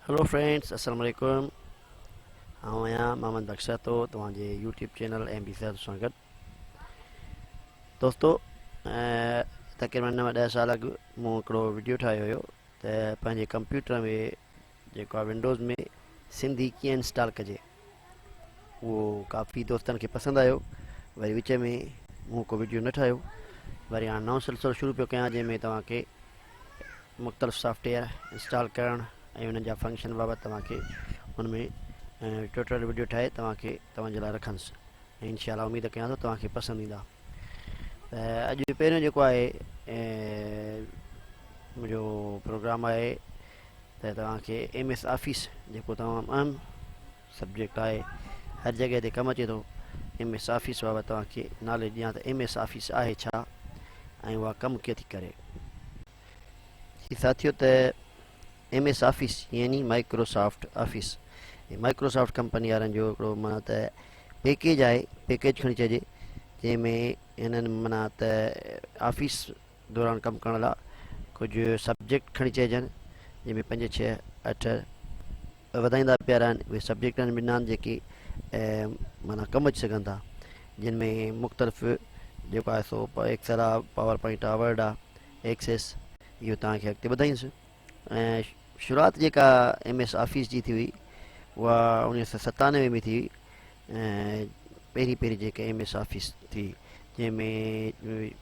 Hello friends, अस्सलाम वालेकुम। आउं आहियां मोहम्मद बख्शा तो तव्हांजे यूट्यूब चैनल एम बी सां गॾु। दोस्तो, तक़रीबन 9-10 साल अॻु मूं हिकिड़ो वीडियो ठाहियो हुयो त पंहिंजे कंप्यूटर में जेको आहे विंडोज़ में सिंधी कीअं इंस्टॉल कजे। उहो काफ़ी दोस्तनि खे पसंदि आयो। वरी विच में मूं को वीडियो न ठाहियो। वरी हाणे नओं सिलसिलो शुरू पियो कयां जंहिंमें तव्हांखे मुख़्तलिफ़ सॉफ्टवेयर इंस्टॉल करणु ऐं उन्हनि जा फंक्शन बाबति तव्हांखे हुन में ट्यूटोरियल वीडियो ठाहे तव्हांजे लाइ रखंदुसि ऐं इंशाअल्लाह उमेद कयां थो तव्हांखे पसंदि ईंदा। त अॼु पहिरियों जेको आहे मुंहिंजो प्रोग्राम आहे त तव्हांखे एम एस ऑफिस जेको तमामु अहम सब्जेक्ट आहे, हर जॻह ते कमु अचे थो। एम एस ऑफिस बाबति तव्हांखे नॉलेज ॾियां त एम एस ऑफिस आहे छा ऐं उहा कमु कीअं थी करे। साथियो, त एम एस ऑफिस यानी माइक्रोसॉफ्ट ऑफिस, माइक्रोसॉफ्ट कंपनी वारनि जो हिकिड़ो माना त पैकेज आहे, पैकेज खणी चइजे, जंहिंमें हिननि माना त ऑफिस दौरान कमु करण लाइ कुझु सब्जेक्ट खणी चइजनि, जंहिंमें 5-6-8 वधाईंदा प्यारा आहिनि। उहे सब्जेक्ट आहिनि ॿिना जेके माना कमु अची सघनि था, जिन में मुख़्तलिफ़ जेको आहे सो एक्सेल आहे, पावर पॉइंट आहे, वर्ड आहे, एक्सेस, इहो तव्हांखे अॻिते ॿुधाईंदुसि। ऐं शुरूआति जेका एम एस ऑफिस जी थी हुई उहा 1997 में थी हुई। ऐं पहिरीं जेके एम एस ऑफिस थी, जंहिंमें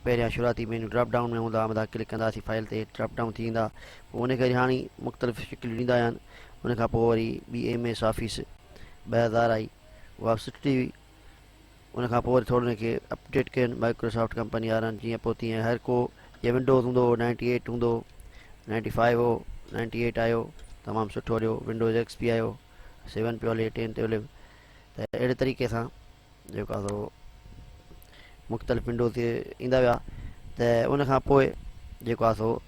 पहिरियां शुरूआती मेन्यू ड्रॉप डाउन में हूंदा, मथां क्लिक कंदासीं फाइल ते ड्रॉप डाउन थी ईंदा। पोइ उन खे हाणे मुख़्तलिफ़ शिकिलियूं ॾींदा आहिनि। उन खां पोइ वरी ॿी एम एस ऑफिस 2000 आई, उहा बि सुठी हुई। उन खां पोइ वरी थोरो उनखे अपडेट कयनि माइक्रोसॉफ्ट कंपनी वारनि, जीअं पोइ तीअं हर को जीअं विंडोज़ हूंदो हो 98 हूंदो, 95 हो, 98 आयो, तमामु सुठो हलियो। विंडोज़ एक्स पी आयो, 7 पियो हले, 10 पियो हले। त अहिड़े तरीक़े सां जेको आहे सो मुख़्तलिफ़ विंडोज़ ईंदा विया। त उन खां पोइ जेको आहे सो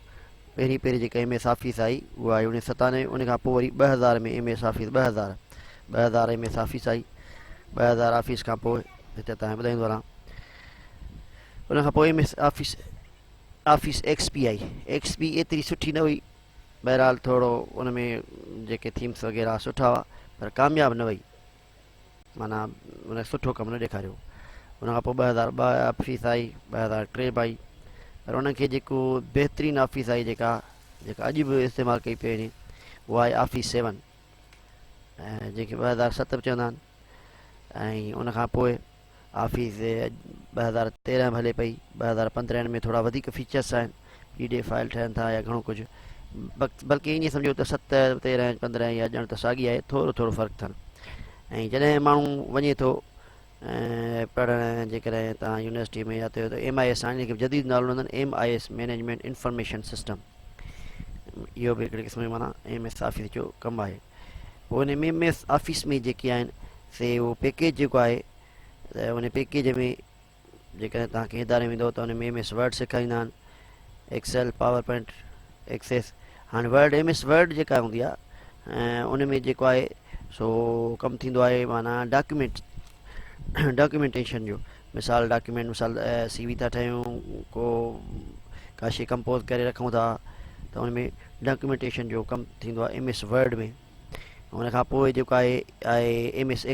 पहिरीं जेका एम एस ऑफिस आई उहा आई 1997। उन खां पोइ वरी 2000 में M S office 2000 M S office आई। 2000 ऑफिस खां पोइ हिते तव्हांखे ॿुधाईंदो हलां। उन खां पोइ M S office X P आई। एक्स पी एतिरी सुठी न हुई, बहरहाल थोरो उन में जेके थीम्स वग़ैरह सुठा हुआ, पर कामयाबु न वई, माना उन सुठो कमु न ॾेखारियो। उन खां पोइ 2002 ऑफिस आई, 2003 में आई, पर उनखे जेको बहितरीनु ऑफिस आई जेका अॼु बि इस्तेमालु कई पई वञे, उहा आहे ऑफिस 7, ऐं जंहिंखे 2007 बि चवंदा आहिनि। ऐं उन खां पोइ ऑफिस 2013 में हले पई। 2015 में थोरा वधीक फीचर्स आहिनि, PDF फाइल ठहनि था या घणो कुझु, बल्कि ईअं सम्झो त 7, 13, 15 या ॼण त साॻी आहे, थोरो थोरो फ़र्क़ु अथनि। ऐं जॾहिं माण्हू वञे थो पढ़णु, जेकॾहिं तव्हां यूनिवर्सिटी में या त MIS हाणे जेके जदीद नालो हूंदनि, MIS मैनेजमेंट इंफॉर्मेशन सिस्टम, इहो बि हिकिड़े क़िस्म जो माना MS ऑफिस जो कमु आहे। पोइ हुन MS ऑफिस में जेके आहिनि से उहो पैकेज जेको आहे, त उन पैकेज में जेकॾहिं तव्हांखे इदारे में ईंदो त हुन में MS वर्ड सेखारींदा आहिनि, एक्सेल, पावर पॉइंट, एक्सेस। हाणे वर्ड MS वर्ड जेका हूंदी आहे उन में जेको आहे सो कमु थींदो आहे माना डॉक्यूमेंटेशन जो। मिसाल CV था ठाहियूं, का शइ कंपोज़ करे रखूं था, त उन में डॉक्यूमेंटेशन जो कमु थींदो आहे MS वर्ड में। उन खां पोइ जेको आहे MS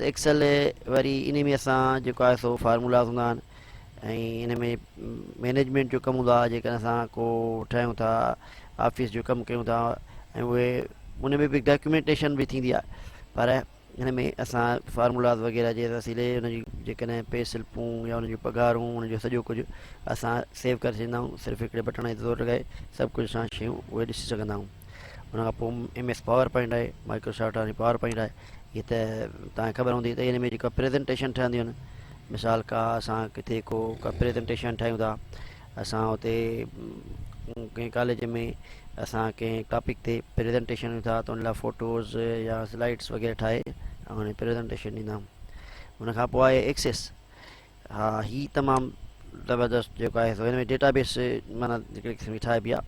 एक्सेल वरी इन में असां जेको आहे सो फार्मूलाज़ हूंदा आहिनि, ऐं इन में मैनेजमेंट जो कमु हूंदो आहे। जेकॾहिं असां को ठाहियूं था, ऑफिस जो कमु कयूं था, ऐं उहे उन में बि डॉक्यूमेंटेशन बि थींदी आहे, पर हिन में असां फार्मूलाज़ वग़ैरह जे वसीले उनजी जेकॾहिं पे स्लिपूं या उनजूं पघारूं, उनजो सॼो कुझु असां सेव करे छॾींदा आहियूं। सिर्फ़ु हिकिड़े बटण जी ज़रूरत लॻाए सभु कुझु असां शयूं उहे ॾिसी सघंदा आहियूं। उन खां पोइ MS पावर पॉइंट आहे, माइक्रोसॉफ्ट वारी पावर पॉइंट आहे। हीअ त तव्हांखे ख़बर हूंदी त इन में जेका प्रेज़ेंटेशन ठहंदियूं आहिनि, मिसाल असां किथे का प्रेज़ेंटेशन ठाहियूं था, असां हुते कंहिं कॉलेज में असां कंहिं टॉपिक ते प्रेज़ेंटेशन ॾियूं था, त उन लाइ फ़ोटोज़ या स्लाइड्स वग़ैरह ठाहे ऐं उन प्रेज़ेंटेशन ॾींदा आहियूं। उन खां पोइ आहे एक्सेस। हा, हीअ तमामु ज़बरदस्त जेको आहे सो हिन में डेटाबेस माना हिकिड़े क़िस्म जी ठाहिबी आहे।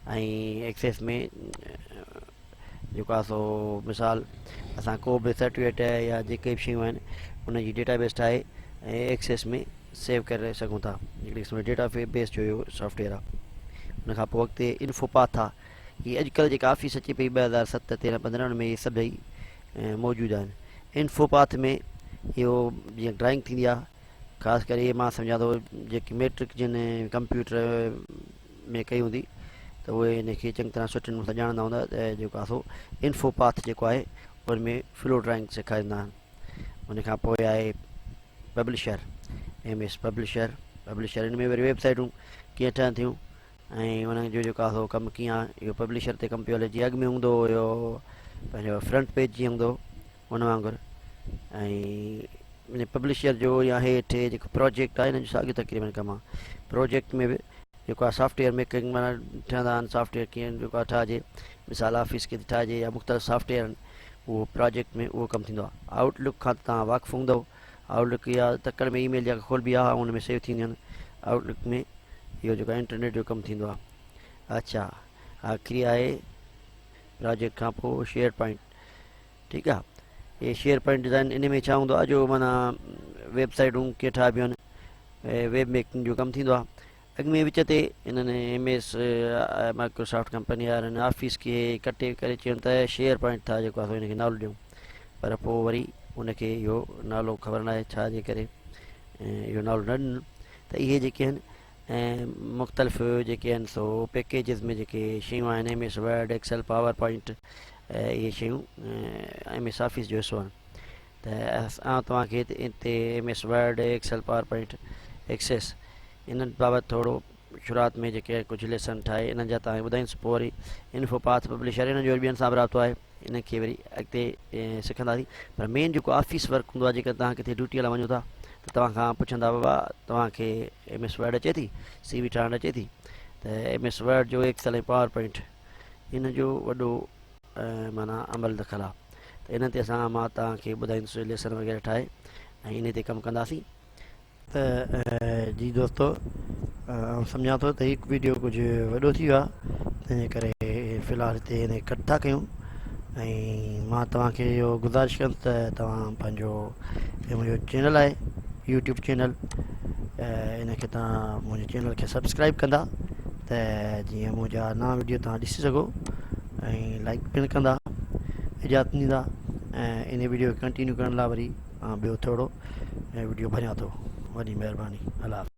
ऐं एक्सेस में जेको आहे सो मिसाल असां को बि सर्टिफिकेट या जेके बि शयूं आहिनि उनजी डेटाबेस ठाहे ऐं एक्सेस में सेव करे सघूं था। हिकिड़े क़िस्म जो डेटाबेस जो इहो सॉफ्टवेयर आहे। उन खां पोइ अॻिते इन्फोपाथ आहे। ये अॼुकल्ह जेका ऑफिस अचे पई 2007 13 15 में ये सभई मौजूदु आहिनि। इन्फोपाथ में इहो जीअं ड्राइंग थींदी आहे, ख़ासि करे मां सम्झां थो जेकी मैट्रिक जिन कंप्यूटर में कई हूंदी त उहे हिनखे चङी तरह सुठे नमूने सां ॼाणंदा हूंदा त जेको आहे सो इन्फोपाथ जेको आहे उन में फ्लो ड्राइंग सेखारींदा आहिनि। उन खां पोइ आहे पब्लिशर, MS पब्लिशर। पब्लिशर हिन में वरी वेबसाइटूं कीअं ठहनि थियूं ऐं उन्हनि जो जेको आहे सो कमु कीअं आहे, इहो पब्लिशर ते कमु पियो हले। जीअं अॻु में हूंदो हुयो पंहिंजो फ्रंट पेज जीअं हूंदो उन वांगुरु, ऐं पब्लिशर जो या हेठि जेको प्रोजेक्ट आहे हिन जो साॻियो तक़रीबन कमु आहे। प्रोजेक्ट में बि जेको आहे सॉफ्टवेयर मेकिंग माना ठहंदा आहिनि, सॉफ्टवेयर कीअं जेको आहे ठाहिजे, मिसाल ऑफिस खे ठाहिजे या मुख़्तलिफ़ सॉफ्टवेयर आहिनि, उहो प्रोजेक्ट में उहो कमु थींदो आहे। आउटलुक खां तव्हां वाक़ुफ़ु हूंदव, आउटलुक इहा तकड़ि में ईमेल जेका खोलबी आहे उन में सेव थींदियूं आहिनि। आउटलुक में इहो जेको इंटरनेट जो कमु थींदो आहे। अच्छा, आख़िरी आहे प्रोजेक्ट खां पोइ शेयर पॉइंट। ठीकु आहे, ये शेयर पॉइंट डिज़ाइन इन में छा हूंदो आहे जो माना वेबसाइटूं कीअं ठाहिबियूं आहिनि, वेब मेकिंग जो कमु थींदो आहे। अॻु में विच ते इन्हनि MS माइक्रोसॉफ्ट कंपनी वारनि ऑफिस खे कटे करे चवनि त शेयर पॉइंट था जेको आहे हिनखे नालो ॾियूं, पर पोइ वरी उनखे इहो नालो ख़बर न आहे छा जे करे इहो नालो न ॾिनो। त इहे जेके आहिनि ऐं मुख़्तलिफ़ जेके आहिनि सो पैकेजिस में जेके शयूं आहिनि, MS Word, Excel, PowerPoint, इहे शयूं MS ऑफिस जो हिसो आहिनि। त असां तव्हांखे हिते MS Word, Excel, PowerPoint, Access इन्हनि बाबति थोरो शुरूआत में जेके कुझु लेसन ठाहे इन्हनि जा तव्हांखे ॿुधाईंदुसि। पोइ वरी इन्फोपाथ पब्लिशर इन्हनि जो वरी ॿियनि सां बि राब्तो आहे, इनखे वरी अॻिते सिखंदासीं। पर मेन जेको ऑफिस वर्क हूंदो आहे, जेकर तव्हां किथे ड्यूटीअ लाइ वञो था त तव्हां खां पुछंदा बाबा तव्हांखे MS वर्ड अचे थी, CV ठाहिणु अचे थी, त MS वर्ड जो, एक्सेल ऐं पावर पॉइंट इन जो वॾो माना अमल दख़ल आहे। त इन ते मां तव्हांखे ॿुधाईंदुसि लेसन वग़ैरह ठाहे ऐं इन ते कमु कंदासीं। त जी दोस्तो, सम्झां थो त हिकु वीडियो कुझु वॾो थी वियो आहे, तंहिंजे करे फ़िलहालु हिते हिन कट था कयूं। ऐं मां तव्हांखे इहो गुज़ारिश कंदुसि त तव्हां पंहिंजो मुंहिंजो चैनल आहे यूट्यूब चैनल, इनखे तव्हां मुंहिंजे चैनल खे सब्सक्राइब कंदा त जीअं मुंहिंजा नवां वीडियो तव्हां ॾिसी सघो ऐं लाइक पिणु कंदा, इजाज़त ॾींदा। ऐं इन वीडियो खे कंटिन्यू करण लाइ वरी मां ॿियो थोरो वीडियो भरियां थो। वॾी महिरबानी, अल्लाह।